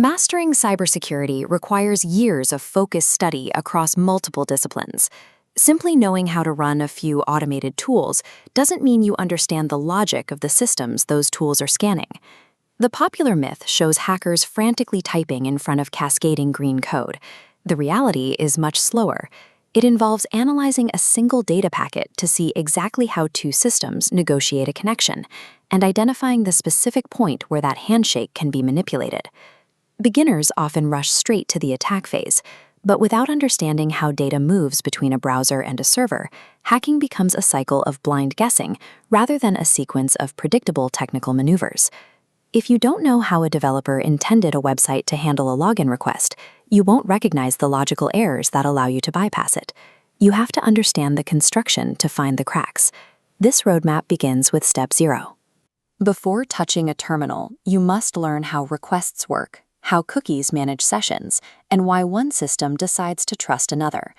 Mastering cybersecurity requires years of focused study across multiple disciplines. Simply knowing how to run a few automated tools doesn't mean you understand the logic of the systems those tools are scanning. The popular myth shows hackers frantically typing in front of cascading green code. The reality is much slower. It involves analyzing a single data packet to see exactly how two systems negotiate a connection, and identifying the specific point where that handshake can be manipulated. Beginners often rush straight to the attack phase, but without understanding how data moves between a browser and a server, hacking becomes a cycle of blind guessing rather than a sequence of predictable technical maneuvers. If you don't know how a developer intended a website to handle a login request, you won't recognize the logical errors that allow you to bypass it. You have to understand the construction to find the cracks. This roadmap begins with step 0. Before touching a terminal, you must learn how requests work, how cookies manage sessions, and why one system decides to trust another.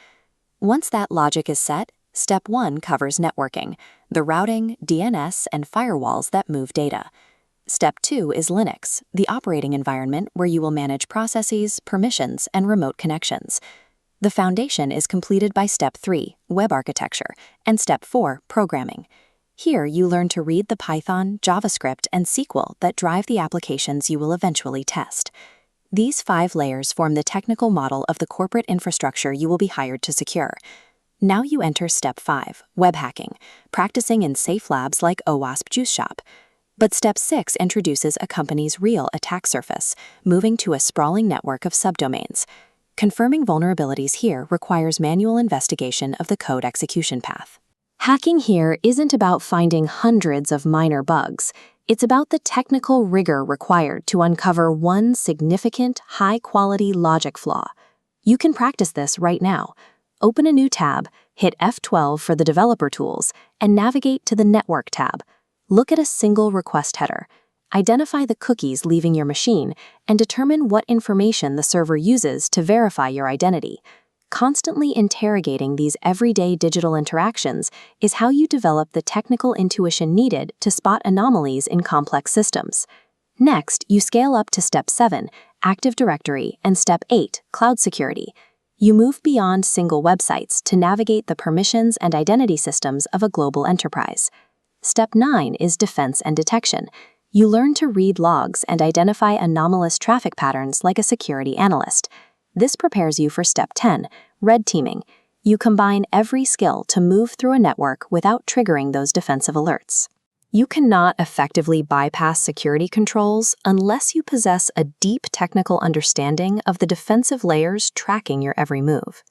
Once that logic is set, step 1 covers networking, the routing, DNS, and firewalls that move data. Step 2 is Linux, the operating environment where you will manage processes, permissions, and remote connections. The foundation is completed by step 3, web architecture, and step 4, programming. Here you learn to read the Python, JavaScript, and SQL that drive the applications you will eventually test. These 5 layers form the technical model of the corporate infrastructure you will be hired to secure. Now you enter step 5, web hacking, practicing in safe labs like OWASP Juice Shop. But step 6 introduces a company's real attack surface, moving to a sprawling network of subdomains. Confirming vulnerabilities here requires manual investigation of the code execution path. Hacking here isn't about finding hundreds of minor bugs. It's about the technical rigor required to uncover one significant, high-quality logic flaw. You can practice this right now. Open a new tab, hit F12 for the developer tools, and navigate to the Network tab. Look at a single request header. Identify the cookies leaving your machine and determine what information the server uses to verify your identity. Constantly interrogating these everyday digital interactions is how you develop the technical intuition needed to spot anomalies in complex systems. Next, you scale up to step 7, Active Directory, and step 8, Cloud Security. You move beyond single websites to navigate the permissions and identity systems of a global enterprise. Step 9 is Defense and Detection. You learn to read logs and identify anomalous traffic patterns like a security analyst. This prepares you for step 10, red teaming. You combine every skill to move through a network without triggering those defensive alerts. You cannot effectively bypass security controls unless you possess a deep technical understanding of the defensive layers tracking your every move.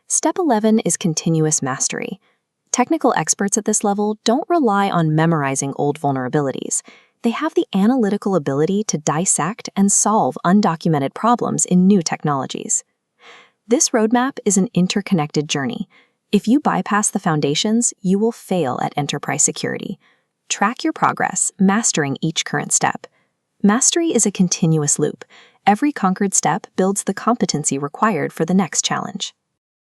Step 11 is continuous mastery. Technical experts at this level don't rely on memorizing old vulnerabilities. They have the analytical ability to dissect and solve undocumented problems in new technologies. This roadmap is an interconnected journey. If you bypass the foundations, you will fail at enterprise security. Track your progress, mastering each current step. Mastery is a continuous loop. Every conquered step builds the competency required for the next challenge.